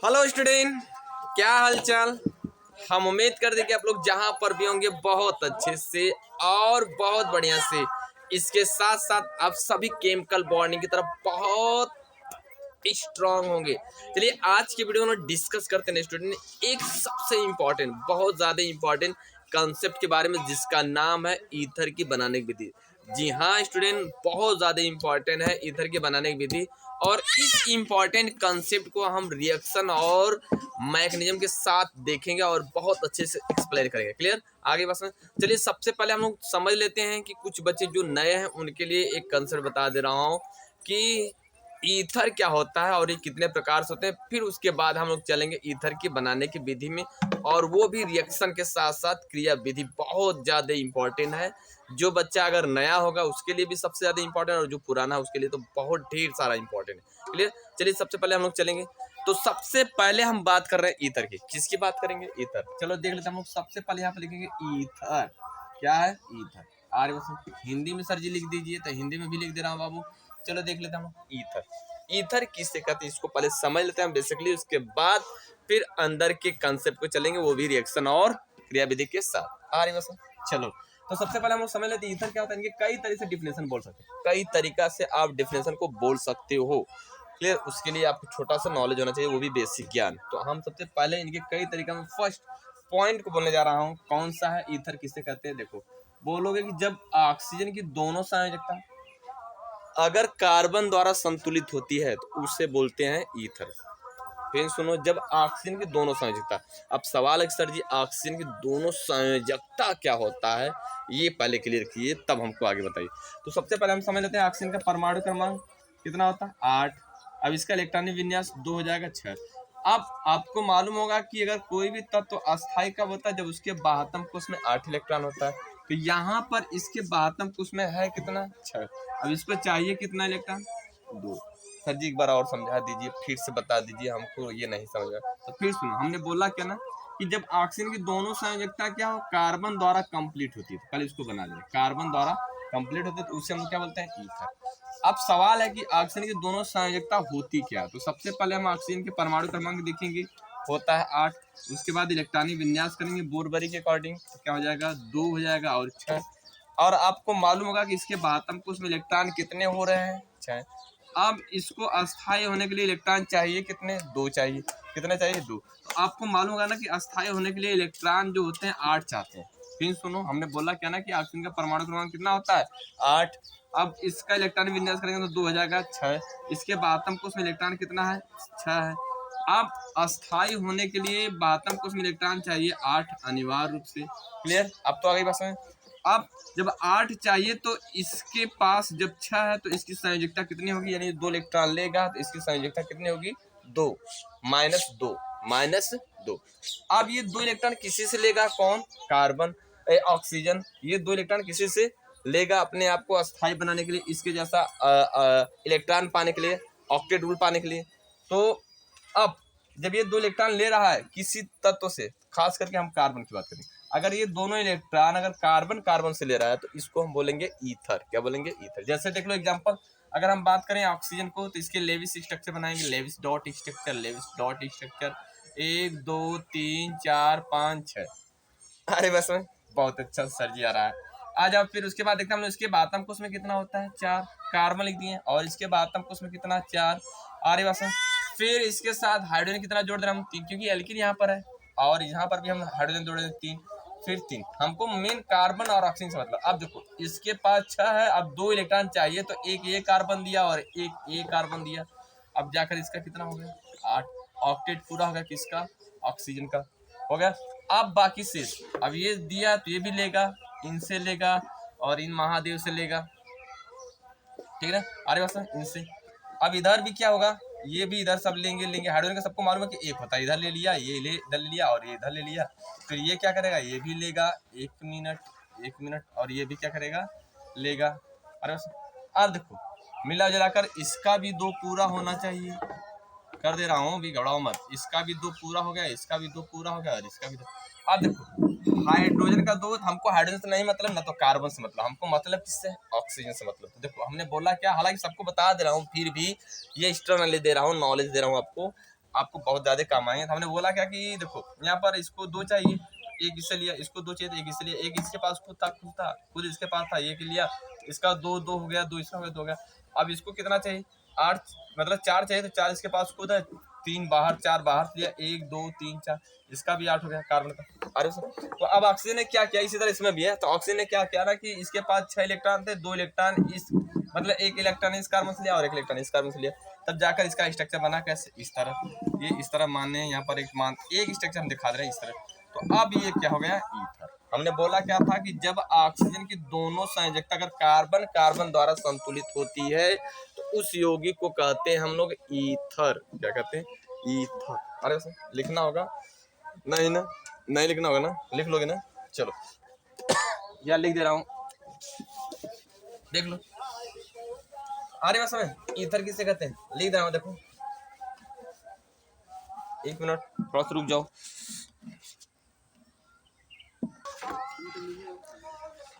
Hello student, क्या हाल चाल। हम उम्मीद करते हैं कि आप लोग जहाँ पर भी होंगे बहुत अच्छे से और बहुत बढ़िया से। इसके साथ साथ आप सभी केमिकल बॉन्डिंग की तरफ बहुत स्ट्रांग होंगे। चलिए आज की वीडियो में डिस्कस करते हैं स्टूडेंट एक सबसे इम्पोर्टेंट, बहुत ज़्यादा इम्पोर्टेंट कंसेप्ट के बारे में, जिसका नाम है ईथर की बनाने की विधि। जी हाँ स्टूडेंट, बहुत ज़्यादा इम्पोर्टेंट है ईथर के बनाने की विधि। और इस इम्पॉर्टेंट कंसेप्ट को हम रिएक्शन और मैकेनिज्म के साथ देखेंगे और बहुत अच्छे से एक्सप्लेन करेंगे। क्लियर? आगे बस में चलिए सबसे पहले हम लोग समझ लेते हैं कि कुछ बच्चे जो नए हैं उनके लिए एक कंसेप्ट बता दे रहा हूँ कि ईथर क्या होता है और ये कितने प्रकार से होते हैं। फिर उसके बाद हम लोग चलेंगे ईथर की बनाने की विधि में, और वो भी रिएक्शन के साथ साथ क्रिया विधि। बहुत ज़्यादा इम्पोर्टेंट है। जो बच्चा अगर नया होगा उसके लिए भी सबसे ज़्यादा इंपॉर्टेंट, और जो पुराना है उसके लिए तो बहुत ढेर सारा इंपॉर्टेंट है। क्लियर? चलिए सबसे पहले हम लोग चलेंगे। तो सबसे पहले हम बात कर रहे हैं ईथर की। किसकी बात करेंगे? ईथर। चलो देख लेते हैं हम लोग। सबसे पहले यहाँ पे लिखेंगे ईथर। क्या है? ईथर। आर्य वचन हिंदी में सर जी लिख दीजिए, तो हिंदी में भी लिख दे रहा हूँ बाबू। चलो देख लेते हैं हम ईथर। ईथर किससे कहते हैं इसको पहले समझ लेते हैं बेसिकली, उसके बाद फिर अंदर के कंसेप्ट को चलेंगे, वो भी रिएक्शन और क्रिया विधि के साथ। आर्य वचन चलो। तो सबसे पहले हम लोग समझ लेते हैं ईथर क्या होता है। इनके कई तरह से डिफिनेशन बोल सकते हैं, कई तरीका से आप डिफिनेशन को बोल सकते हो। क्लियर? उसके लिए आपको छोटा सा नॉलेज होना चाहिए, वो भी बेसिक ज्ञान। तो हम सबसे पहले इनके कई तरीका में फर्स्ट पॉइंट को बोलने जा रहा हूँ। कौन सा है? ईथर किसे कहते हैं? देखो, बोलोगे कि जब ऑक्सीजन की दोनों संयोजकता अगर कार्बन द्वारा संतुलित होती है तो उसे बोलते हैं ईथर। फिर सुनो, जब ऑक्सीजन की दोनों संयोजकता। अब सवाल है कि सर जी ऑक्सीजन की दोनों संयोजकता क्या होता है, ये पहले क्लियर किए तब हमको आगे बताइए। तो सबसे पहले हम समझ लेते हैं ऑक्सीजन का परमाणु क्रमांक कितना होता है? 8। अब इसका इलेक्ट्रॉनिक विन्यास 2 हो जाएगा 6। अब आपको मालूम होगा कि अगर कोई भी तत्व अस्थायी कब होता है? जब उसके बाहतम कोश में 8 इलेक्ट्रॉन होता है। तो यहाँ पर इसके बाहतम कोश में है कितना? 6। अब इसको चाहिए कितना इलेक्ट्रॉन? 2। सर जी एक बार और समझा दीजिए, फिर से बता दीजिए, हमको ये नहीं समझ आया। तो फिर सुनो, हमने बोला क्या ना कि जब ऑक्सीजन की दोनों संयोजकता क्या हो? कार्बन द्वारा कंप्लीट होती है। तो पहले इसको बना दें, कार्बन द्वारा कंप्लीट होती है तो उसे हम क्या बोलते हैं? ईथर। अब सवाल है कि ऑक्सीजन की दोनों संयोजकता होती क्या? तो सबसे पहले हम ऑक्सीजन के परमाणु क्रमांक देखेंगे, होता है 8। उसके बाद इलेक्ट्रॉनिक विन्यास करेंगे बोरबरी के अकॉर्डिंग, तो क्या हो जाएगा? 2 हो जाएगा और 6। और आपको मालूम होगा कि इसके बाहतम कोश में इलेक्ट्रॉन कितने हो रहे हैं? 6। अब इसको अस्थायी होने के लिए इलेक्ट्रॉन चाहिए कितने? 2 चाहिए। कितने चाहिए? 2। तो आपको मालूम होगा ना कि अस्थायी होने के लिए इलेक्ट्रॉन जो होते हैं 8 चाहते हैं। फिर सुनो, हमने बोला क्या ना कि ऑक्सीजन का परमाणु क्रमांक कितना होता है? 8। अब इसका इलेक्ट्रॉन विन्यास करेंगे तो 2 हो जाएगा 6। इसके बाहतम कोश में इलेक्ट्रॉन कितना है? 6 है। अब अस्थायी होने के लिए बाहतम कोश में इलेक्ट्रॉन चाहिए 8 अनिवार्य रूप से। क्लियर? अब तो आगे बस में। अब जब 8 चाहिए तो इसके पास जब 6 है तो इसकी संयोजकता कितनी होगी? यानी 2 इलेक्ट्रॉन लेगा तो इसकी संयोजकता कितनी होगी? 2 माइनस 2 माइनस 2। अब ये 2 इलेक्ट्रॉन किसी से लेगा? कौन? Carbon oxygen. ये 2 इलेक्ट्रॉन किसी से लेगा? अपने आप को अस्थायी बनाने के लिए, इसके जैसा इलेक्ट्रॉन पाने के लिए, ऑक्टेट रूल पाने के लिए। तो अब जब ये 2 इलेक्ट्रॉन ले रहा है किसी तत्व से, खास करके हम कार्बन की बात करें, अगर ये दोनों इलेक्ट्रॉन अगर कार्बन कार्बन से ले रहा है तो इसको हम बोलेंगे ईथर। क्या बोलेंगे? ईथर। जैसे देख लो एग्जांपल, अगर हम बात करें ऑक्सीजन को तो इसके लेविस स्ट्रक्चर बनाएंगे, Lewis dot structure, Lewis dot structure 1 2 3 4 5 6। अरे बस में बहुत अच्छा सर जी आ रहा है। आ जाओ फिर उसके बाद देखते हैं हम लोग इसके बातम कोश में कितना होता है? 4। कार्बन लिख दिए। और इसके बातम कोश में कितना? 4। अरे बस में फिर इसके साथ हाइड्रोजन कितना जोड़ दे रहे हम? 3, क्योंकि एल्किन यहाँ पर है और यहाँ पर भी हम हाइड्रोजन जोड़ दें 3। फिर 3। हमको मेन कार्बन और ऑक्सीजन से मतलब। अब देखो इसके पास 6 है, अब 2 इलेक्ट्रॉन चाहिए तो एक ये कार्बन दिया और एक ये कार्बन दिया। अब जाकर इसका कितना हो गया? 8। ऑक्टेट पूरा हो गया किसका? ऑक्सीजन का हो गया। अब बाकी शेष, अब ये दिया तो ये भी लेगा, इनसे लेगा और इन महादेव से लेगा। ठीक है ना? अरे बस इनसे। अब इधर भी क्या होगा? ये भी इधर सब लेंगे हाइड्रोजन का सबको मालूम है कि एक होता है, इधर ले लिया, ये ले इधर ले लिया और ये इधर ले लिया। फिर ये क्या करेगा? ये भी लेगा। 1 मिनट और ये भी क्या करेगा? लेगा। अरे बस अब देखो मिला जुलाकर इसका भी 2 पूरा होना चाहिए। कर दे रहा हूँ, भी घबराओ मत। इसका भी 2 पूरा हो गया, इसका भी 2 पूरा हो गया और इसका भी 2। अब देखो हाइड्रोजन का 2, हमको हाइड्रोजन से नहीं मतलब, ना तो कार्बन से मतलब, हमको मतलब किससे? ऑक्सीजन से मतलब। तो देखो हमने बोला क्या, हालांकि सबको बता दे रहा हूँ फिर भी ये एक्स्ट्रा नॉलेज दे रहा हूँ, नॉलेज दे रहा हूँ आपको आपको बहुत ज़्यादा काम आएंगे। तो हमने बोला क्या कि देखो यहाँ पर इसको 2 चाहिए, एक इससे लिया, इसको 2 चाहिए तो एक इससे लिया, एक इसके पास खुद इसके पास था, एक लिया, इसका 2 हो गया, 2 इसका हो गया, 2 हो गया। अब इसको कितना चाहिए, 8 मतलब 4 चाहिए, तो 4 इसके पास खुद है, 3 बाहर, 4 बाहर से लिया, 1 2 3 4, इसका भी 8 हो गया कार्बन का। अरे तो अब ऑक्सीजन ने क्या किया, इसी तरह इसमें भी है। तो ऑक्सीजन ने क्या किया ना कि इसके पास 6 इलेक्ट्रॉन थे, 2 इलेक्ट्रॉन इस मतलब 1 इलेक्ट्रॉन इस कार्बन से लिया और 1 इलेक्ट्रॉन इस कार्बन से लिया, तब जाकर इसका स्ट्रक्चर बना कैसे, इस तरह। ये इस तरह मानने यहाँ पर एक स्ट्रक्चर हम दिखा दे रहे हैं इस तरह। तो अब ये क्या हो गया, ईथर। हमने बोला क्या था कि जब ऑक्सीजन की दोनों संयोजकता अगर कार्बन कार्बन द्वारा संतुलित होती है तो उस यौगिक को कहते हैं हम लोग ईथर। क्या कहते हैं, ईथर। अरे लिखना होगा नहीं ना, नहीं लिखना होगा ना, लिख लोगे ना, चलो या लिख दे रहा हूँ, देख लो। अरे बस समझ ईथर किसे कहते हैं, लिख दे रहा हूँ, देखो 1 मिनट थोड़ा सा रुक जाओ।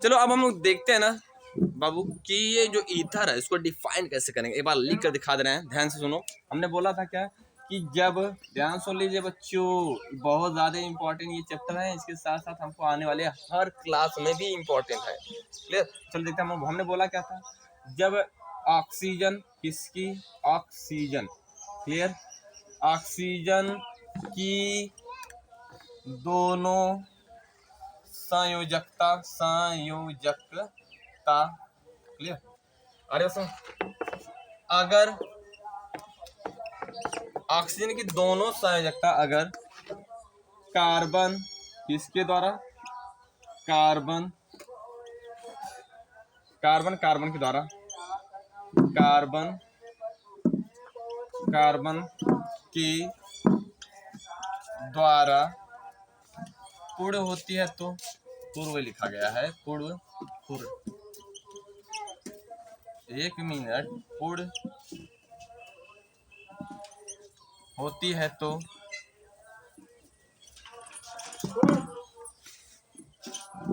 चलो अब हम लोग देखते हैं ना बाबू कि ये जो ईथर है इसको डिफाइन कैसे करेंगे, एक बार लिख कर दिखा दे रहे हैं, ध्यान से सुनो। हमने बोला था क्या कि जब, ध्यान सुन लीजिए बच्चों, बहुत ज़्यादा इंपॉर्टेंट ये चैप्टर है, इसके साथ साथ हमको आने वाले हर क्लास में भी इम्पोर्टेंट है, क्लियर। चलो देखते हैं, हमने बोला क्या था, जब ऑक्सीजन किसकी, ऑक्सीजन, क्लियर, ऑक्सीजन की दोनों संयोजकता, क्लियर। अरे अगर ऑक्सीजन की दोनों संयोजकता अगर कार्बन किसके द्वारा, कार्बन के द्वारा, कार्बन के द्वारा पूर्ण होती है, तो पूर्व लिखा गया है, पूर्व 1 मिनट, पूर्ण होती है तो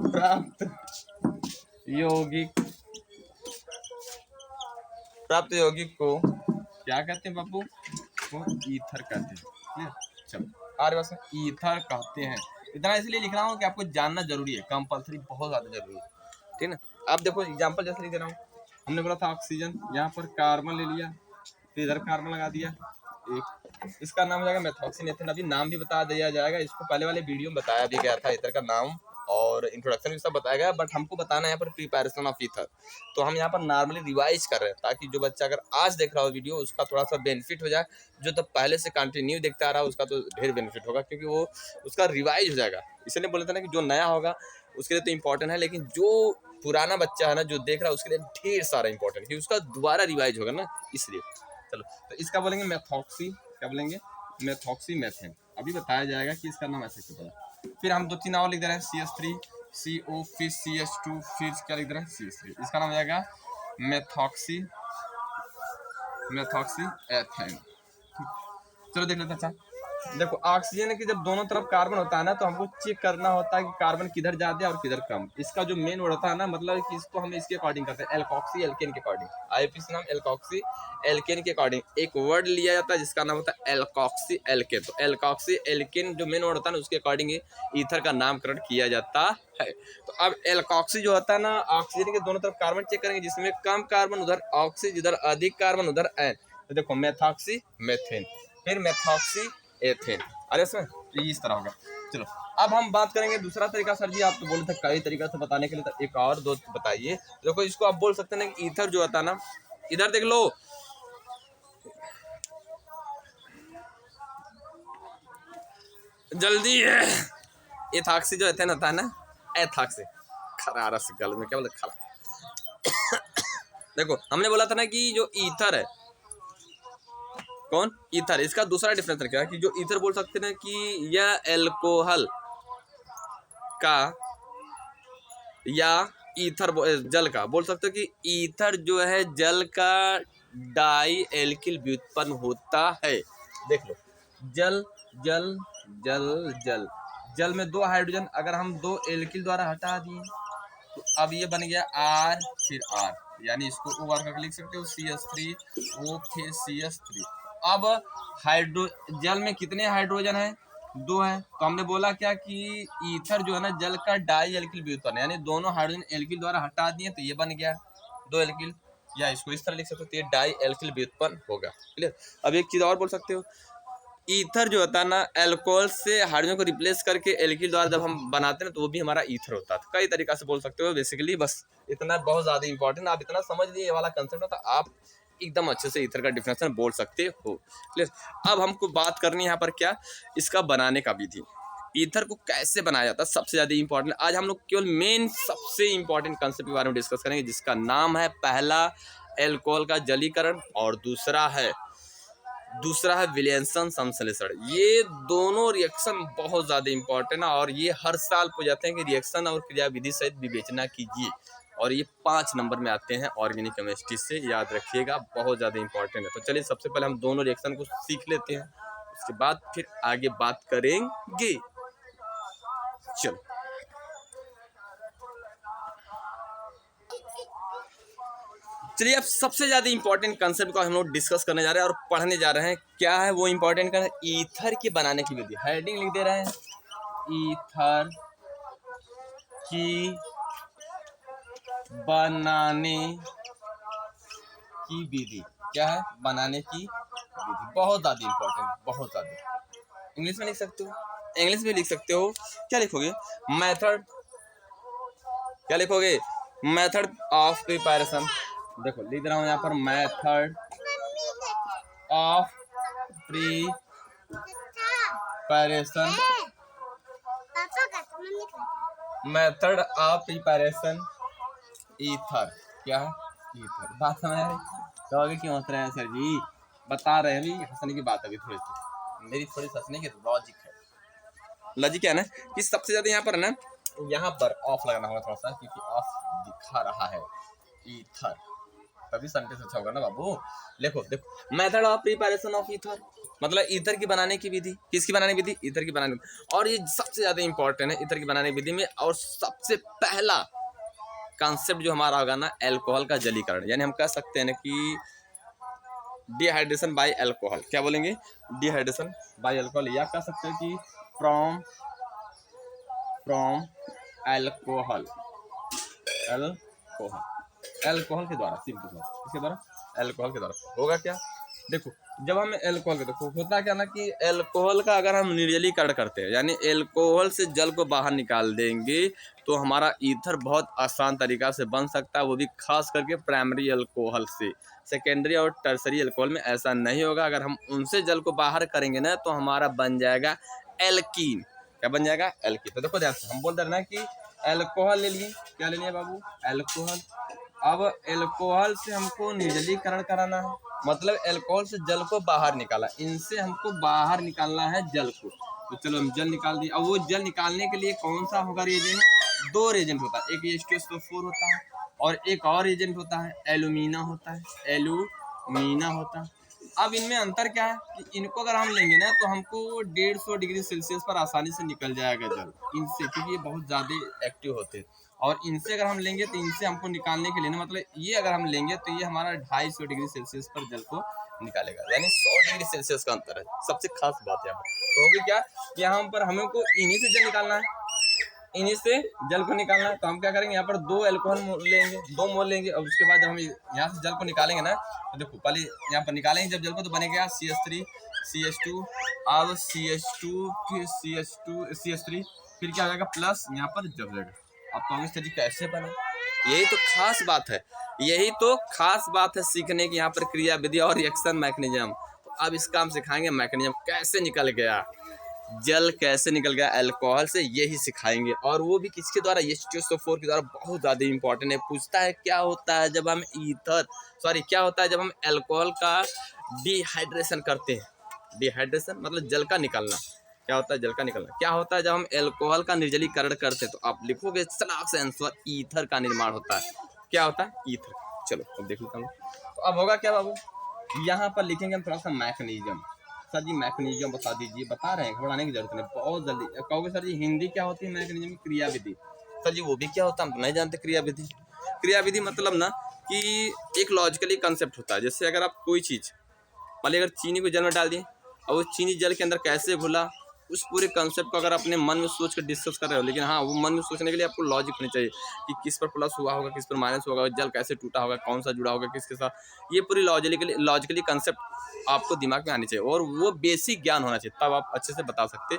प्राप्त यौगिक को क्या कहते हैं बाबू, वो ईथर कहते हैं। चलो आर बस ईथर कहते हैं। इतना इसलिए लिख रहा हूँ कि आपको जानना जरूरी है, कंपल्सरी, बहुत ज़्यादा जरूरी है, ठीक है। अब देखो एग्जांपल जैसे लिख दे रहा हूँ, हमने बोला था ऑक्सीजन, यहाँ पर कार्बन ले लिया, फिर इधर कार्बन लगा दिया, एक, इसका नाम हो जाएगा मेथॉक्सीनेथेन। अभी नाम भी बता दिया जाएगा, इसको पहले वाले वीडियो में बताया भी गया था, ईथर का नाम और इंट्रोडक्शन भी सब बताया गया, बट हमको बताना है यहाँ पर प्रिपरेशन ऑफ ईथर। तो हम यहाँ पर नॉर्मली रिवाइज कर रहे हैं, ताकि जो बच्चा अगर आज देख रहा हो वीडियो उसका थोड़ा सा बेनिफिट हो जाए, जो तो पहले से कंटिन्यू देखता आ रहा है उसका तो ढेर बेनिफिट होगा, क्योंकि वो उसका रिवाइज हो जाएगा। इसलिए बोलते ना कि जो नया होगा उसके लिए तो इम्पोर्टेंट है, लेकिन जो पुराना बच्चा है ना जो देख रहा है उसके लिए ढेर सारा इंपॉर्टेंट, क्योंकि उसका दोबारा रिवाइज होगा ना, इसलिए। चलो तो इसका बोलेंगे मेथॉक्सी, क्या बोलेंगे, मेथॉक्सीमेथेन। अभी बताया जाएगा कि इसका नाम ऐसे क्यों पड़ा। फिर हम 2-3 और लिख दे रहे हैं, CH3 CO, फिर CH2, फिर क्या लिख रहे हैं, CH3। इसका नाम हो जाएगा मेथॉक्सीएथेन। चलो देख लेते हैं। अच्छा देखो ऑक्सीजन की जब दोनों तरफ कार्बन होता है ना, तो हमको चेक करना होता है कि कार्बन किधर ज्यादा है और किधर कम। इसका जो मेन वर्ड होता है ना, मतलब कि इसको हम इसके अकॉर्डिंग करते हैं, एल्कोक्सी एल्केन के अकॉर्डिंग। आईपी से नाम एल्कोक्सी एल्केन के अकॉर्डिंग एक वर्ड लिया जाता है जिसका नाम होता है एल्कोक्सी एल्केन। तो एल्कोक्सी एल्केन जो मेन वर्ड होता है ना उसके अकॉर्डिंग ईथर का नामकरण किया जाता है। तो अब एल्कोक्सी जो होता है ना, ऑक्सीजन के दोनों तरफ कार्बन चेक करेंगे, जिसमें कम कार्बन उधर ऑक्सी, जिधर अधिक कार्बन उधर एन। तो देखो मेथॉक्सी मेथेन, फिर मेथॉक्सी एथेन। अरे सर तो इस तरह होगा। चलो अब हम बात करेंगे दूसरा तरीका। सर जी आप तो बोले थे कई तरीका से बताने के लिए, तो एक और दो बताइए। देखो इसको आप बोल सकते हैं कि ईथर जो होता है ना, इधर देख लो, जल्दी है, एथॉक्सी जो एथेन होता है ना, एथॉक्सी खरारा से गल में क्या बोलते खरा। देखो हमने बोला था ना कि जो ईथर है, कौन, ईथर, इसका दूसरा डिफरेंस क्या है कि जो ईथर बोल सकते हैं कि यह एल्कोहल का, या ईथर जल का बोल सकते हो कि ईथर जो है जल का डाई एल्किल व्युत्पन्न होता है। देख लो जल जल जल जल जल में 2 हाइड्रोजन अगर हम 2 एल्किल द्वारा हटा दिए तो अब ये बन गया R फिर R, यानी इसको OR करके लिख सकते हो, CH3O फिर CH3। अब हाइड्रो जल में कितने हाइड्रोजन है? 2 है। तो हमने बोला क्या कि ईथर जो है ना जल का डाई एल्किल व्युत्पन्न है, यानी दोनों हाइड्रोजन एल्किल द्वारा हटा दिए तो ये बन गया 2 एल्किल, या इसको इस तरह लिख सकते हो, तो ये डाई एल्किल व्युत्पन्न होगा। क्लियर। अब एक चीज और बोल सकते हो, ईथर जो होता है ना अल्कोहल से हाइड्रोजन को रिप्लेस करके एल्किल द्वारा जब हम बनाते हैं तो वो भी हमारा ईथर होता है। कई तरीका से बोल सकते हो, बेसिकली बस इतना बहुत ज्यादा इंपॉर्टेंट, आप इतना समझ लिए ये वाला कंसेप्ट होता है, आप एकदम अच्छे से ईथर का डिफिनेशन बोल सकते हो। क्लियर। अब हमको बात करनी है यहाँ पर क्या, इसका बनाने का विधि, ईथर को कैसे बनाया जाता है, सबसे ज्यादा इंपॉर्टेंट। आज हम लोग केवल मेन सबसे इंपॉर्टेंट कंसेप्ट के बारे में डिस्कस करेंगे, जिसका नाम है पहला एल्कोहल का जलीकरण और दूसरा है विलियमसन संश्लेषण। ये दोनों रिएक्शन बहुत ज़्यादा इंपॉर्टेंट है और ये हर साल पूछ जाते हैं कि रिएक्शन और क्रियाविधि सहित विवेचना कीजिए, और ये 5 नंबर में आते हैं ऑर्गेनिक केमिस्ट्री से, याद रखिएगा, बहुत ज़्यादा इंपॉर्टेंट है। तो चलिए सबसे पहले हम दोनों रिएक्शन को सीख लेते हैं, उसके बाद फिर आगे बात करेंगे। चलो चलिए, अब सबसे ज़्यादा इंपॉर्टेंट कंसेप्ट को हम लोग डिस्कस करने जा रहे हैं और पढ़ने जा रहे हैं। क्या है वो इंपॉर्टेंट का, ईथर की बनाने की विधि, हेडिंग लिख दे रहे हैं, ईथर की बनाने की विधि। क्या है? बनाने की विधि, बहुत ज़्यादा इंपॉर्टेंट, बहुत ज़्यादा। इंग्लिश में लिख सकते हो, इंग्लिश में लिख सकते हो। क्या लिखोगे? मेथड। क्या लिखोगे? Method of preparation. देखो लिख रहा हूँ यहाँ पर, method of preparation, method of preparation ether. क्या है? ईथर। बात समझ आ रही? कहोगे क्यों हंस रहे हैं सर जी? बता रहे हैं, अभी हंसने की बात, अभी थोड़ी सी मेरी थोड़ी हंसने की लॉजिक है। लॉजिक क्या है ना कि सबसे ज्यादा यहाँ पर ना, यहाँ पर ऑफ लगाना होगा थोड़ा सा, क्योंकि ऑफ दिखा रहा है ईथर, तभी सेंटेंस अच्छा होगा ना बाबू। देखो देखो, method of preparation of ether, मतलब ईथर की बनाने की विधि। किसकी बनाने की विधि? ईथर की बनाने की। और ये सबसे ज्यादा इंपॉर्टेंट है ईथर की बनाने की विधि में, और सबसे पहला कॉन्सेप्ट जो हमारा होगा ना, अल्कोहल का जलीकरण, यानी हम कह सकते हैं ना कि डिहाइड्रेशन बाय अल्कोहल। क्या बोलेंगे? डिहाइड्रेशन बाय अल्कोहल, या कह सकते हैं कि फ्रॉम अल्कोहल, अल्कोहल के द्वारा, सिंपल सा, इसके द्वारा, अल्कोहल के द्वारा होगा क्या? देखो जब हम अल्कोहल का, देखो होता क्या ना कि अल्कोहल का अगर हम निर्जलीकरण करते हैं, यानी अल्कोहल से जल को बाहर निकाल देंगे, तो हमारा ईथर बहुत आसान तरीका से बन सकता है, वो भी खास करके प्राइमरी अल्कोहल से। सेकेंडरी और टर्सरी अल्कोहल में ऐसा नहीं होगा। अगर हम उनसे जल को बाहर करेंगे ना, तो हमारा बन जाएगा एल्कीन। क्या बन जाएगा? एल्कीन। तो देखो ध्यान से, हम बोल रहे हैं ना कि अल्कोहल ले लिए। क्या ले लिए बाबू? अल्कोहल। अब अल्कोहल से हमको निर्जलीकरण कराना है, मतलब अल्कोहल से जल को बाहर निकाला, इनसे हमको बाहर निकालना है जल को। तो चलो हम जल निकाल दिए। अब वो जल निकालने के लिए कौन सा होगा रिएजेंट? 2 रिएजेंट होता है, एक H2SO4 होता है और एक और रिएजेंट होता है एल्यूमिना होता है, एल्यूमिना होता है। अब इनमें अंतर क्या है कि इनको अगर हम लेंगे ना, तो हमको 150 डिग्री सेल्सियस पर आसानी से निकल जाएगा जल इनसे, क्योंकि ये बहुत ज़्यादा एक्टिव होते हैं। और इनसे अगर हम लेंगे तो इनसे हमको निकालने के लिए ना, मतलब ये अगर हम लेंगे तो ये हमारा 250 डिग्री सेल्सियस पर जल को निकालेगा, यानी 100 डिग्री सेल्सियस का अंतर है। सबसे खास बात है यहाँ पर तो होगी क्या कि यहाँ पर हमें को इन्हीं से जल निकालना है, इन्हीं से जल को निकालना है। तो हम क्या करेंगे, यहाँ पर 2 अल्कोहल लेंगे, 2 मोल लेंगे, और उसके बाद जब हम यहाँ से जल को निकालेंगे ना, तो देखो पहले यहाँ पर निकालेंगे जब जल को, तो बनेगा CH3 CH2, अब CH2 फिर CH3, फिर क्या हो जाएगा प्लस, यहाँ पर जब जाएगा। अब तो इस तरीके कैसे बने, यही तो खास बात है, यही तो खास बात है सीखने की यहाँ पर क्रिया विधि और रिएक्शन मैकेनिज्म। तो अब इस काम सिखाएंगे, मैकेनिज्म कैसे निकल गया, जल कैसे निकल गया अल्कोहल से, यही सिखाएंगे। और वो भी किसके द्वारा? H2SO4 के द्वारा। बहुत ज़्यादा इंपॉर्टेंट है। पूछता है क्या होता है जब हम क्या होता है जब हम अल्कोहल का डिहाइड्रेशन करते हैं। डिहाइड्रेशन मतलब जल का निकलना। क्या होता है? जल का निकलना। क्या होता है जब हम अल्कोहल का निर्जलीकरण करते हैं? तो आप लिखोगे सलाह से आंसर, ईथर का निर्माण होता है। क्या होता है? ईथर। चलो अब देख लेता हूँ। तो अब होगा क्या बाबू, यहाँ पर लिखेंगे हम थोड़ा सा मैकेनिज्म। सर जी मैकेनिज्म बता दीजिए। बता रहे हैं, घबराने की जरूरत नहीं, बहुत जल्दी कहोगे सर जी हिंदी क्या होती है मैकेनिज्म की? क्रिया विधि। सर जी वो भी क्या होता है, हम नहीं जानते क्रिया विधि। क्रिया विधि मतलब ना कि एक लॉजिकली कंसेप्ट होता है। जैसे अगर आप कोई चीज़, मान लीजिए अगर चीनी को जल में डाल दिए और वो चीनी जल के अंदर कैसे घुला, उस पूरे कंसेप्ट को अगर अपने मन में सोच कर डिस्कस कर रहे हो, लेकिन हाँ वो मन में सोचने के लिए आपको लॉजिक होनी चाहिए कि किस पर प्लस हुआ होगा, किस पर माइनस होगा, जल कैसे टूटा होगा, कौन सा जुड़ा होगा किसके साथ, ये पूरी लॉजिकली कंसेप्ट आपको दिमाग में आनी चाहिए और वो बेसिक ज्ञान होना चाहिए, तब आप अच्छे से बता सकते,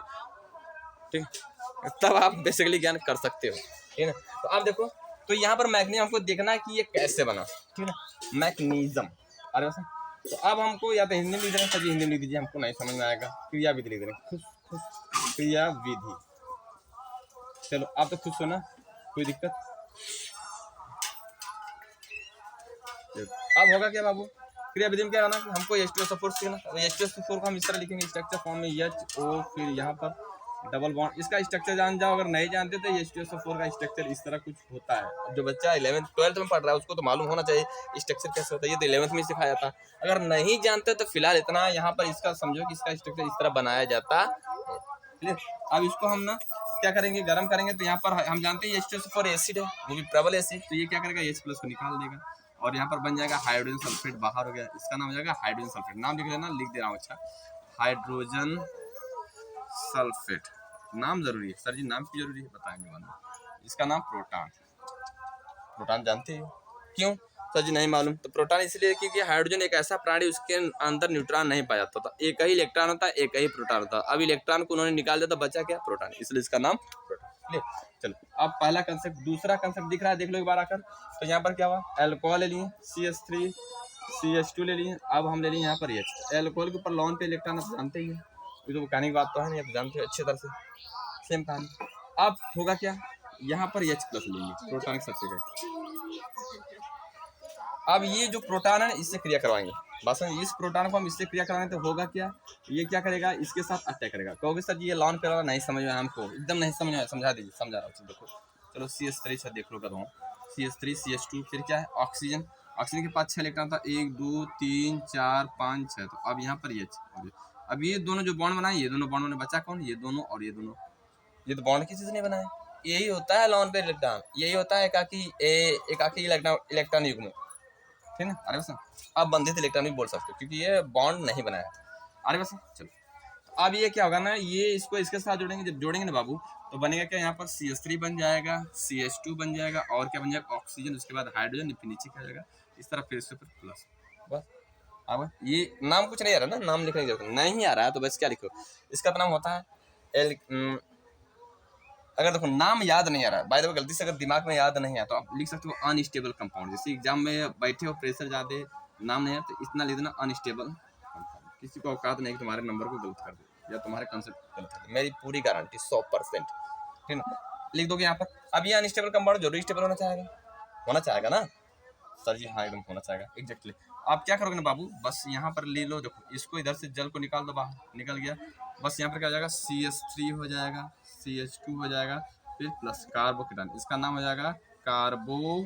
ठीक है, तब आप बेसिकली ज्ञान कर सकते हो, ठीक है ना। तो आप देखो, तो यहाँ पर मैग्नीशियम हमको देखना है कि ये कैसे बना, ठीक है ना, मैग्नीशियम। अरे वैसे तो अब हमको या तो हिंदी में लिख देना, सभी हिंदी में लिख दीजिए, हमको नहीं समझ में आएगा, क्रिया विधि लिख देना, क्रिया विधि। चलो आप तो खुश हो ना, कोई दिक्कत। अब होगा क्या बाबू, क्रिया विधि में क्या होना कि हमको H2SO4 सीखना, H2SO4 को हम इस तरह लिखेंगे स्ट्रक्चर फॉर्म में HO, फिर यहाँ पर डबल बॉन्ड, इसका स्ट्रक्चर जान जाओ, अगर नहीं जानते तो H2SO4 का स्ट्रक्चर इस तरह कुछ होता है। जो बच्चा 11th 12th में पढ़ रहा है उसको तो मालूम होना चाहिए स्ट्रक्चर कैसे होता है, ये तो 11th में सिखाया था। अगर नहीं जानते तो फिलहाल इतना यहाँ पर इसका समझो कि इसका स्ट्रक्चर इस तरह बनाया जाता है। अब इसको हम ना क्या करेंगे, गर्म करेंगे, तो यहाँ पर हम जानते हैं H2SO4 एसिड है, वो भी प्रबल एसिड, तो ये क्या करेगा H+ को निकाल देगा और यहाँ पर बन जाएगा हाइड्रोजन सल्फेट, बाहर हो गया, इसका नाम हो जाएगा हाइड्रोजन सल्फेट। नाम लिख लेना, लिख दे रहा हूँ, अच्छा हाइड्रोजन सल्फेट, नाम जरूरी है सर जी, नाम क्यों जरूरी है बताएंगे बाद में। इसका नाम प्रोटॉन, प्रोटॉन जानते हो क्यों सर जी नहीं मालूम, तो प्रोटॉन इसलिए क्योंकि हाइड्रोजन एक ऐसा प्राणी उसके अंदर न्यूट्रॉन नहीं पाया जाता था, एक ही इलेक्ट्रॉन होता है, एक ही प्रोटॉन होता है, अब इलेक्ट्रॉन को उन्होंने निकाल दिया तो बचा क्या, प्रोटॉन, इसलिए इसका नाम प्रोटॉन। चलो अब पहला कंसेप्ट, दूसरा कंसेप्ट दिख रहा है, देख लो एक बार आकर। तो यहाँ पर क्या हुआ, एल्कोहल ले लिए CH3 CH2 ले लिए, अब हम ले लिए यहाँ पर H। एल्कोहल के ऊपर लोन पे इलेक्ट्रॉन आप जानते ही है, ये तो कहने की बात तो है नहीं, आप जानते हो अच्छी तरह से, सेम कहानी। अब होगा क्या, यहाँ पर H+ लेंगे, प्रोटॉन के सबसे। अब ये जो प्रोटॉन है इससे क्रिया करवाएंगे, बस इस प्रोटॉन को हम इससे क्रिया कराएंगे, तो होगा क्या, ये क्या करेगा, इसके साथ अटैक करेगा। कहोगे सर जी ये लॉन पे वाला नहीं समझ में, हमको एकदम नहीं समझ में, समझा दीजिए, समझा रहा हूँ, देखो चलो CH3 देख लो कर रहा हूँ, CH3 CH2, फिर क्या है ऑक्सीजन, ऑक्सीजन के पास 6 इलेक्ट्रॉन था, 1 2 3 4 5 6, तो अब यहाँ पर H। अब ये दोनों जो बॉन्ड बनाए, ये दोनों बॉन्ड में बचा कौन, ये दोनों और ये दोनों, ये तो बॉन्ड किसी से नहीं बनाए, यही होता है लॉन पे इलेक्ट्रॉन, यही होता है एकाकी इलेक्ट्रॉन युग्म, ठीक है। अरे बस अब बंधित इलेक्ट्रॉन भी बोल सकते हो क्योंकि ये बॉन्ड नहीं बनाया। अरे बस चलो, तो अब ये क्या होगा ना, ये इसको इसके साथ जोड़ेंगे, जब जोड़ेंगे ना बाबू तो बनेगा क्या, यहाँ पर CH3 बन जाएगा, CH2 बन जाएगा, और क्या बन जाएगा ऑक्सीजन, उसके बाद हाइड्रोजन, फिर नीचे क्या जाएगा इस तरह, फिर से फिर प्लस, बस। अब ये नाम कुछ नहीं आ रहा ना, नाम लिखने की जरूरत नहीं आ रहा है तो बस क्या लिखो, इसका नाम होता है अगर देखो नाम याद नहीं आ रहा है, बाय द वे गलती से अगर दिमाग में याद नहीं आया तो आप लिख सकते हो अनस्टेबल कंपाउंड, जैसे एग्जाम में बैठे हो प्रेशर ज़्यादा, नाम नहीं है तो इतना लिख देना अनस्टेबल कंपाउंड, किसी को औकात नहीं कि तुम्हारे नंबर को गलत कर दे या तुम्हारे कंसेप्ट गलत कर दे, मेरी पूरी गारंटी 100%, ठीक है, लिख दोगे यहाँ पर। अब ये अनस्टेबल कंपाउंड जरूरी स्टेबल होना चाहेगा ना सर जी, हाँ एकदम होना चाहेगा एग्जैक्टली। आप क्या करोगे ना बाबू, बस यहाँ पर ले लो, देखो इसको इधर से जल को निकाल दो, बाहर निकल गया, बस यहाँ पर क्या हो जाएगा CH3 हो जाएगा, CH2 हो जाएगा, फिर प्लस कार्बोकेटान, इसका नाम हो जाएगा कार्बोकेटान।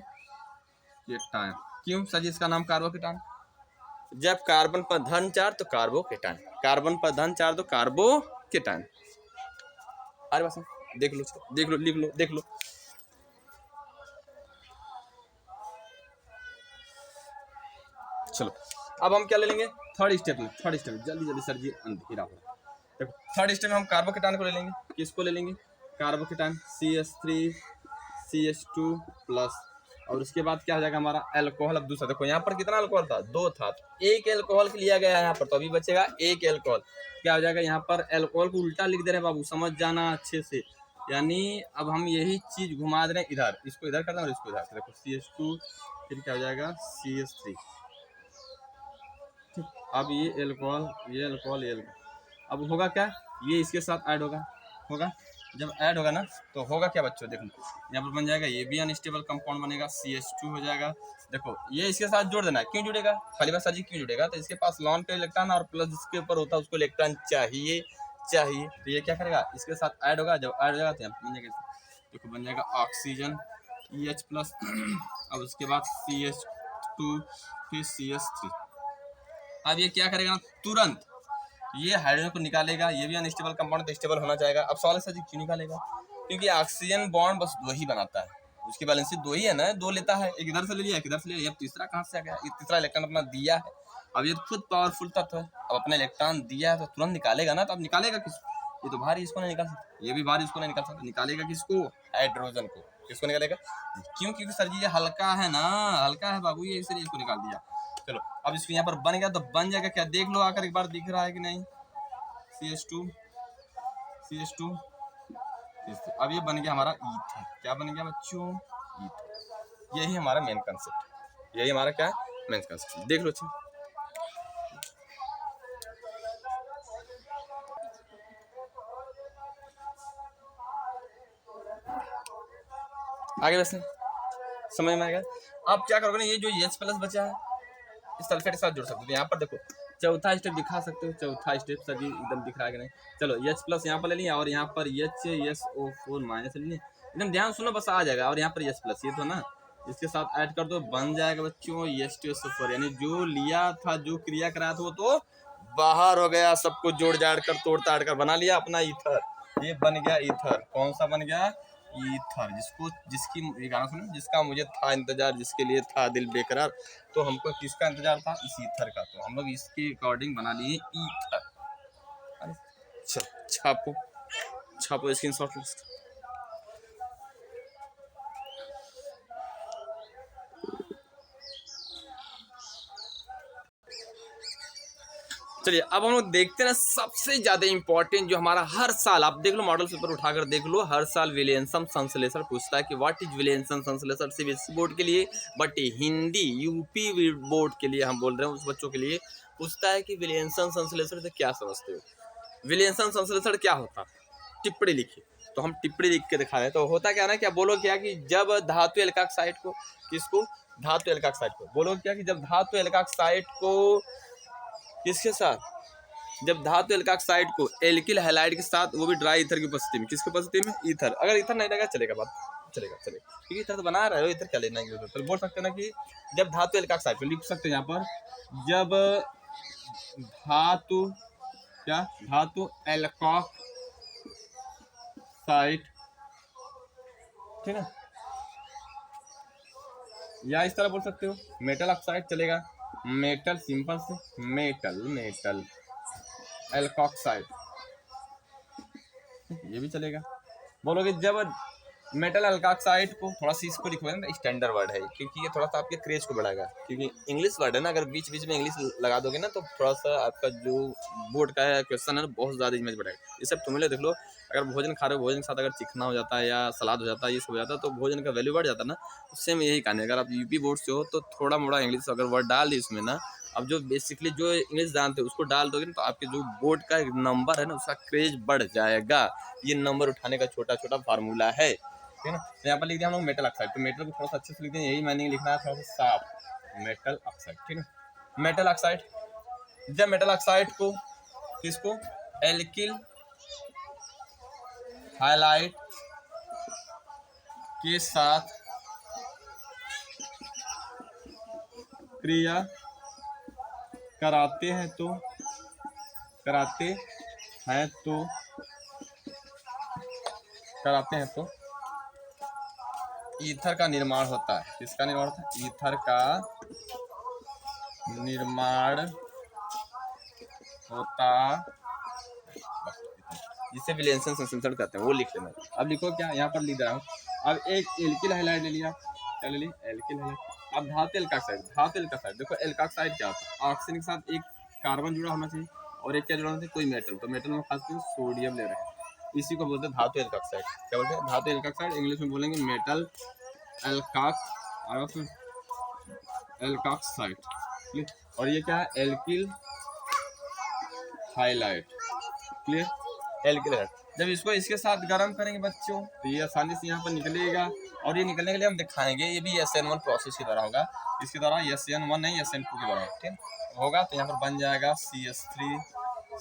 क्यों सर जी इसका नाम कार्बोकेटान, जब कार्बन पर धन चार्ज तो कार्बोकेटान, कार्बन पर धन चार्ज तो कार्बोकेटान। अरे बस देख लो लिख लो देख लो। चलो अब हम क्या ले लेंगे, थर्ड स्टेप जल्दी सर जी अंधेरा हो रहा है। देखो थर्ड स्टेप में हम कार्बोकेटान को ले लेंगे, किसको ले लेंगे, कार्बोकेटान CH3 CH2 प्लस, और उसके बाद क्या हो जाएगा हमारा एल्कोहल। अब दूसरा देखो यहाँ पर कितना अल्कोहल था, 2 था, तो एक एल्कोहल के लिया गया है यहाँ पर, तो अभी बचेगा एक एल्कोहल। क्या हो जाएगा यहाँ पर एल्कोहल को उल्टा लिख दे रहे हैं बाबू, समझ जाना अच्छे से, यानी अब हम यही चीज घुमा दे रहे हैं इधर, इसको इधर करना और इसको इधर, देखो CH2 फिर क्या हो जाएगा CH3, अब ये एल्कोहल ये एल्कोहल ये एल्कोहल, अब होगा क्या, ये इसके साथ ऐड होगा जब ऐड होगा ना तो होगा क्या बच्चों, देखो यहाँ पर बन जाएगा, ये भी अनस्टेबल कंपाउंड बनेगा, CH2 हो जाएगा। देखो ये इसके साथ जोड़ देना है, क्यों जुड़ेगा, खाली बात जी क्यों जुड़ेगा, तो इसके पास लॉन पे इलेक्ट्रॉन और प्लस जिसके ऊपर होता है उसको इलेक्ट्रॉन चाहिए, तो ये क्या करेगा इसके साथ ऐड होगा, जब ऐड हो जाएगा तो यहाँ बन जाएगा, देखो बन जाएगा ऑक्सीजन EH+, अब उसके बाद CH2 फिर CH3। अब ये क्या करेगा तुरंत ये हाइड्रोजन को निकालेगा, ये भी अनस्टेबल कंपाउंड तो स्टेबल होना चाहेगा। अब सवाल है सर जी क्यों निकालेगा, क्योंकि ऑक्सीजन बॉन्ड बस 2 ही बनाता है, उसकी बैलेंसी 2 ही है ना, 2 लेता है, एक इधर से ले लिया एक इधर से ले लिया, अब तीसरा कहाँ से आ गया, तीसरा इलेक्ट्रॉन अपना दिया है, अब ये खुद पावरफुल तत्व है, अब अपना इलेक्ट्रॉन दिया है तो तुरंत निकालेगा ना, तो अब निकालेगा किसको? ये तो भारी, इसको नहीं निकाल सकता, ये भी भारी, इसको नहीं निकाल सकता, निकालेगा किसको? हाइड्रोजन को। किसको निकालेगा? क्यों? क्योंकि सर जी ये हल्का है ना, हल्का है बाबू ये, इसलिए इसको निकाल दिया। चलो अब इसको यहाँ पर बन गया तो बन जाएगा क्या, देख लो आकर एक बार, दिख रहा है कि नहीं? CH2 CH2। अब ये बन गया हमारा ईथर। क्या बन गया बच्चों? ईथर। यही हमारा मेन कंसेप्ट, यही हमारा क्या है? Main concept. देख लो अच्छा, आगे वैसे समझ में आएगा। आप क्या करोगे ना, ये जो H+ बचा है इस सल्फेट के साथ जोड़ सकते हो। यहाँ पर देखो चौथा स्टेप दिखा सकते हो, चौथा स्टेप सभी एकदम दिख रहा है कि नहीं? चलो H+ यहाँ पर ले लिया और यहाँ पर HSO4- ले लिया। एकदम ध्यान सुनो, बस आ जाएगा। और यहाँ पर H+ ये तो ना, इसके साथ ऐड कर दो, बन जाएगा बच्चों H2SO4। यानी जो लिया था, जो क्रिया कराया था वो तो बाहर हो गया, सबको जोड़ जाड़ कर तोड़ ताड़ कर बना लिया अपना ईथर। ये बन गया ईथर। कौन सा बन गया? ईथर। जिसकी गाना सुनो, जिसका मुझे था इंतजार, जिसके लिए था दिल बेकरार। तो हमको किसका इंतजार था? इस ईथर का। तो हम लोग इसके अकॉर्डिंग बना लिए ईथर। छापो छापो स्क्रीनशॉट लिस्ट। चलिए अब हम लोग देखते हैं ना सबसे ज्यादा इंपॉर्टेंट जो हमारा हर साल, आप देख लो मॉडल पेपर उठाकर देख लो, हर साल विलियमसन संश्लेषण पूछता है कि व्हाट इज विलियमसन संश्लेषण। सीबीएसई बोर्ड के लिए, बट हिंदी यूपी बोर्ड के लिए हम बोल रहे हैं, उस बच्चों के लिए पूछता है कि विलियमसन संश्लेषण से क्या समझते हो? विलियमसन संश्लेषण क्या होता? टिप्पणी लिखिए। तो हम टिप्पणी लिख के दिखा रहे हैं। तो होता क्या ना, क्या बोलो क्या कि जब धातु एल्काक्साइड को, किसको? धातु एल्काक्साइड को। बोलो क्या कि जब धातु एल्काक्साइड को किसके साथ, जब धातु एल्काक्साइड को एल्किल हैलाइड के साथ, वो भी ड्राई ईथर की उपस्थिति में, किसकी उपस्थिति में? ईथर। अगर ईथर नहीं रहेगा चलेगा, बात चलेगा क्योंकि ईथर तो बना रहे हो, ईथर क्या लेना है? तो बोल सकते हैं ना कि जब धातु एल्काक्साइड को, लिख सकते हैं यहाँ पर, जब धातु क्या, धातु एल्काक्साइड, ठीक है, या इस तरह बोल सकते हो मेटल ऑक्साइड चलेगा, मेटल, सिंपल से मेटल एल्काक्साइड, ये भी चलेगा। बोलोगे जब मेटल एल्काक्साइड को, थोड़ा सा इसको लिखोगे ना, स्टैंडर्ड वर्ड है क्योंकि ये थोड़ा सा आपके क्रेज को बढ़ाएगा, क्योंकि इंग्लिश वर्ड है ना, अगर बीच बीच में इंग्लिश लगा दोगे ना तो थोड़ा सा आपका जो बोर्ड का है क्वेश्चन है बहुत ज़्यादा इमेज बढ़ाएगा। ये सब तुम्हें देख लो, अगर भोजन खा रहे हो, भोजन के साथ अगर चिकना हो जाता है या सलाद हो जाता है, ये सब हो जाता है, तो भोजन का वैल्यू बढ़ जाता है ना। उससे मैं यही कहने, अगर आप यूपी बोर्ड से हो तो थोड़ा मोड़ा इंग्लिश अगर वर्ड डाल दी उसमें ना, अब जो बेसिकली जो इंग्लिश जानते हो उसको डाल दोगे ना, तो आपके जो बोर्ड का नंबर है ना उसका क्रेज बढ़ जाएगा। ये नंबर उठाने का छोटा छोटा फार्मूला है, ठीक है ना। तो यहाँ पर लिख दिया हम लोग मेटल ऑक्साइड। तो मेटल को थोड़ा सा अच्छे से लिख दें, यही मैंने लिखना है थोड़ा सा साफ, मेटल ऑक्साइड, ठीक है। मेटल ऑक्साइड, जब मेटल ऑक्साइड को, किसको? एल्किल हाइलाइट के साथ क्रिया कराते हैं तो ईथर का निर्माण होता है। किसका निर्माण होता है? ईथर का निर्माण होता, जिसे विलियमसन संश्लेषण कहते हैं, वो लिख लेना। अब लिखो क्या, यहाँ पर लिख रहा हूँ। अब एक एल्किल हैलाइड ले लिया, क्या ले लिया? Alkyl halide. अब धातु एल्काक्साइड, देखो एल्काक्साइड क्या होता है? ऑक्सीजन के साथ एक कार्बन जुड़ा होना चाहिए और एक क्या जुड़ा होना चाहिए? कोई मेटल। तो मेटल में खासकर सोडियम ले रहे हैं, इसी को बोलते हैं धातु एल्काक्साइड। क्या बोलते हैं? धातु एल्काक्साइड। इंग्लिश में बोलेंगे मेटल एल्काक्साइड। और ये क्या है? Alkyl highlight. Clear? Alkyl highlight. जब इसको इसके साथ गर्म करेंगे बच्चों तो ये आसानी से यहाँ पर निकलेगा, और ये निकलने के लिए हम दिखाएंगे, ये भी SN1 प्रोसेस के द्वारा होगा। इसके द्वारा SN1 नहीं, SN2 के द्वारा, ठीक होगा। तो यहाँ पर बन जाएगा CH3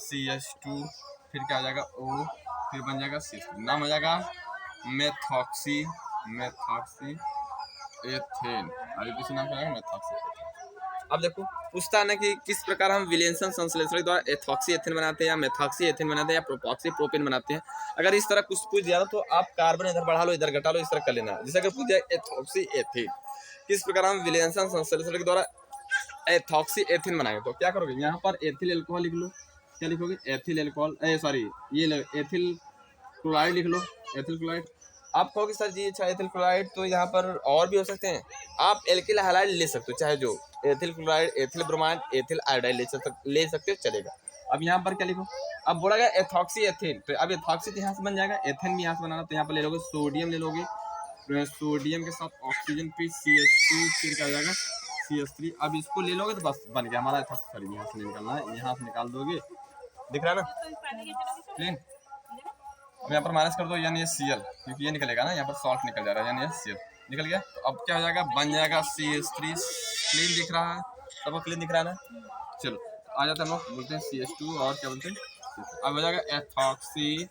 CH2, फिर क्या हो जाएगा? O, फिर बन जाएगा CH3, नाम हो जाएगा मेथॉक्सी एथेन। अभी किसी नाम का मेथॉक्सी। अब देखो पूछता है ना कि किस प्रकार हम विलियमसन संश्लेषण के द्वारा एथॉक्सी एथेन बनाते हैं, या मेथॉक्सी एथेन बनाते हैं, या प्रोपॉक्सी प्रोपेन बनाते हैं। अगर इस तरह कुछ पूछ दिया तो आप कार्बन इधर बढ़ा लो, इधर घटा लो, इस तरह कर लेना। जैसे अगर पूछ दिया एथॉक्सी एथेन, किस प्रकार हम विलियमसन संश्लेषण के द्वारा एथॉक्सी एथिन बनाएंगे तो क्या करोगे, यहाँ पर एथिल एल्कोहल लिख लो। क्या लिखोगे, एथिल एल्कोहल, सॉरी ये एथिल क्लोराइड लिख लो, एथिल क्लोराइड। आप कहोगे सर जी अच्छा एथिल क्लोराइड तो यहाँ पर और भी हो सकते हैं, आप एल्किल हैलाइड ले सकते हो, चाहे जो ethyl chloride, ethyl bromide, ethyl iodide ले सकते हो, चलेगा। अब यहाँ पर क्या लिखो, अब बोला गया एथॉक्सी एथिन, तो अब एथॉक्सी तो यहाँ से बन जाएगा, एथिन भी यहाँ से बनाना, तो यहाँ पर ले लोगे सोडियम ले लोगे, सोडियम के साथ ऑक्सीजन फिर CH2 फिर क्या हो जाएगा CH3। अब इसको ले लोगे तो बस बन गया हमारा एथॉक्सी। सॉरी यहाँ से नहीं निकालना है, यहाँ से निकाल दोगे, दिख रहा है ना क्लीन। अब यहाँ पर माइनस कर दो यानी ये Cl, क्योंकि ये निकलेगा ना, यहाँ पर सॉल्ट निकल जा रहा है यानी ये Cl निकल गया। तो अब क्या हो जाएगा, बन जाएगा CH3। क्लीन दिख रहा है, सबको क्लीन दिख रहा है ना। चलो आ जाते हैं हम लोग, बोलते हैं CH2 और क्या बोलते हैं, अब हो जाएगा एथॉक्सी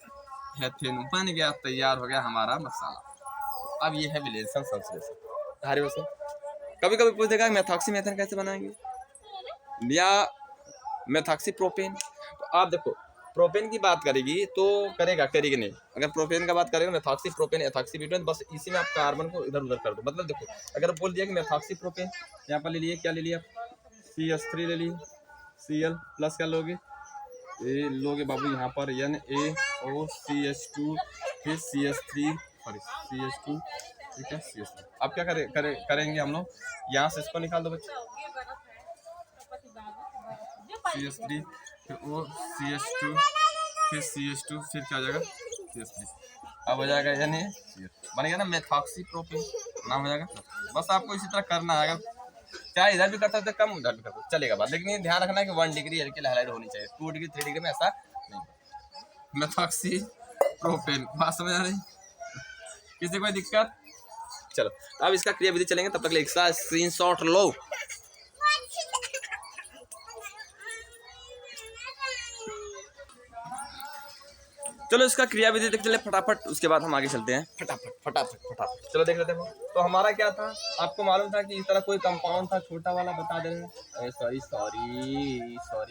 हेथिन, बन गया, तैयार हो गया हमारा मसाला। अब ये है विलेशन संश्लेषण। हरे वैसे कभी कभी पूछ देगा मेथॉक्सी मेथन कैसे बनाएंगे या मेथॉक्सी प्रोपेन। तो आप देखो प्रोपेन की बात करेगी तो करेगी नहीं, अगर प्रोपेन का बात करेगा मेथॉक्सी प्रोपेन एथॉक्सी ब्यूटेन, बस इसी में आप कार्बन को इधर उधर कर दो। मतलब देखो अगर बोल दिया कि मेथॉक्सी प्रोपेन, यहाँ पर ले लिए, क्या ले लिया, CH3 ले लिए, Cl प्लस क्या लोगे, ए लोगे बाबू यहाँ पर NaOCH2 फिर CH3 सॉरी CH2 ठीक है CH3। अब क्या करेंगे हम लोग, यहाँ से इसको निकाल दो बच्चे, CH3 फिर OCH2 फिर CH2 फिर क्या हो जाएगा CH3। अब हो जाएगा यानी बनेगा ना मेथॉक्सी प्रोपेन, नाम हो जाएगा। बस आपको इसी तरह करना है, अगर चाहे इधर भी करता है तो कम उधर भी करता चलेगा बात, लेकिन ये ध्यान रखना है कि 1 डिग्री एल्किल हैलाइड होनी चाहिए, 2 डिग्री 3 डिग्री में ऐसा नहीं। मेथॉक्सी प्रोपेन बात समझ आ रही, किसी कोई दिक्कत। चलो अब इसका क्रियाविधि चलेंगे, तब तक एक स्क्रीनशॉट लो। चलो इसका क्रियाविधि देख चले फटाफट, उसके बाद हम आगे चलते हैं फटाफट। चलो देख लेते हैं। तो हमारा क्या था, आपको मालूम था कि इस तरह कोई कंपाउंड था, छोटा वाला बता दे रहे हैं, सॉरी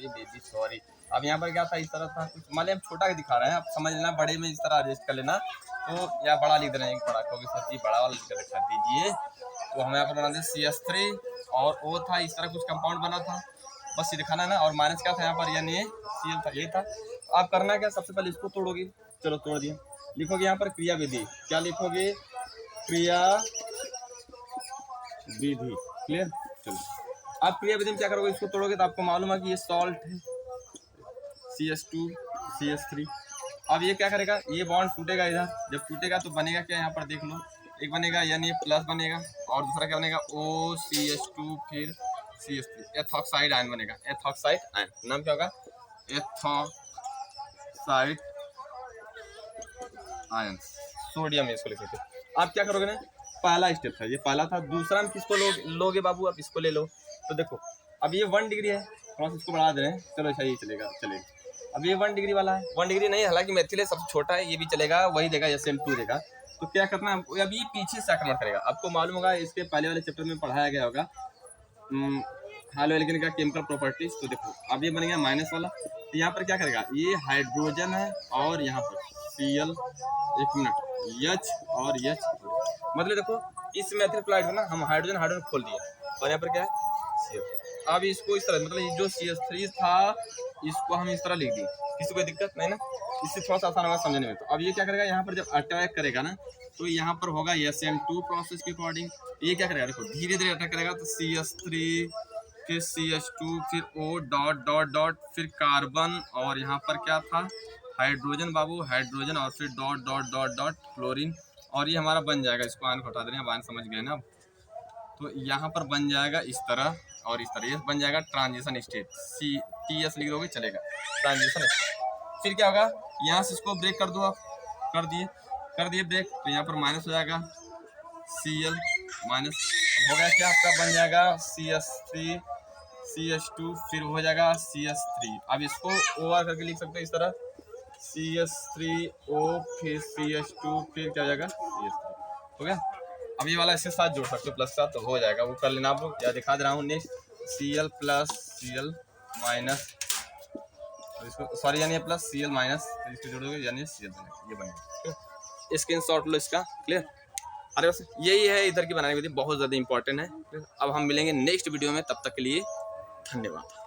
बेबी सॉरी। अब यहाँ पर क्या था, इस तरह था कुछ, मान लिया हम छोटा के दिखा रहे हैं, आप समझ लेना, बड़े में इस तरह एडजस्ट कर लेना, तो या बड़ा लिख दे रहे हैं, बड़ा क्योंकि सर जी बड़ा वाला लिख कर दीजिए। तो हम यहाँ पर बना दें CH3 और O था, इस तरह कुछ कंपाउंड बना था, बस ये दिखाना है ना। और माइनस क्या था यहाँ पर, यानी Cl था, यही था। आप करना क्या, सबसे पहले इसको तोड़ोगे, चलो तोड़ दिया, लिखोगे यहाँ पर क्रिया विधि, क्या लिखोगे, क्रिया विधि, क्लियर। चलो आप क्रिया विधि में क्या करोगे, इसको तोड़ोगे तो आपको मालूम है कि ये सॉल्ट है CH2 CH3। अब ये क्या करेगा, ये बॉन्ड टूटेगा, इधर जब टूटेगा तो बनेगा क्या, यहाँ पर देख लो, एक बनेगा यानी प्लस बनेगा, और दूसरा क्या बनेगा OCH2 फिर CH3, एथॉक्साइड आयन बनेगा, एथॉक्साइड आयन, नाम क्या होगा, एथॉक्साइड आयन, सोडियम है, इसको लिख सकते। आप क्या करोगे ना, पहला स्टेप था, ये पहला था। दूसरा में किसको लोगे बाबू, आप इसको ले लो। तो देखो अब ये 1 डिग्री है, थोड़ा सा इसको बढ़ा दे रहे हैं, चलो सही चलेगा। अब ये 1 डिग्री वाला है, 1 डिग्री नहीं, हालांकि मेथिल है सबसे छोटा है, ये भी चलेगा, वही देगा SN2 देगा। तो क्या करना है, अब ये पीछे से आक्रमण करेगा। आपको मालूम होगा इसके पहले वाले चैप्टर में पढ़ाया गया होगा हालो एल्केन का केमिकल प्रॉपर्टीज। तो देखो अब ये बन गया माइनस वाला, तो यहाँ पर क्या करेगा, ये हाइड्रोजन है और यहाँ पर Cl, एक मिनट H और H, मतलब देखो इस मेथिल क्लोराइड है ना, हम हाइड्रोजन खोल दिए और यहाँ पर क्या है Cl। अब इसको इस तरह, मतलब ये जो CH3 था इसको हम इस तरह लिख दिए, किसी को दिक्कत नहीं ना, इससे थोड़ा सा आसान होगा समझने में। तो अब ये क्या करेगा, यहाँ पर जब अटैक करेगा ना, तो यहाँ पर होगा SN2 प्रोसेस के अकॉर्डिंग, ये क्या करेगा, देखो धीरे धीरे अटैक करेगा, तो CH3 फिर CH2 फिर O डॉट डॉट डॉट फिर कार्बन, और यहाँ पर क्या था हाइड्रोजन बाबू, हाइड्रोजन, और फिर dot dot dot dot chlorine, और ये हमारा बन जाएगा, इसको आयन को हटा दे रहे हैं, आयन समझ गए ना। तो यहाँ पर बन जाएगा इस तरह और इस तरह, ये बन जाएगा ट्रांजिशन स्टेट, TS लिख दोगे चलेगा, ट्रांजिशन स्टेट। फिर क्या होगा, यहाँ से इसको ब्रेक कर दो आप, कर दिए ब्रेक, तो यहाँ पर माइनस हो जाएगा Cl माइनस, हो गया क्या आपका, बन जाएगा CH3 CH2 फिर हो जाएगा CH3। अब इसको OR करके लिख सकते हैं इस तरह, CH3O फिर CH2 फिर क्या हो जाएगा CH3, हो गया। अब ये वाला इसके साथ जोड़ सकते हो प्लस साथ, तो हो जाएगा, वो कर लेना आप लोग, या दिखा दे रहा हूँ। Next Cl plus Cl minus, इसको सॉरी यानी प्लस Cl माइनस, तो इसको जोड़ोगे यानी Cl बनेगा, ये बनेगा। स्क्रीन शॉट लो इसका, क्लियर। अरे बस यही है इधर की बनाने की विधि, बहुत ज़्यादा इंपॉर्टेंट है। अब हम मिलेंगे नेक्स्ट वीडियो में, तब तक के लिए धन्यवाद।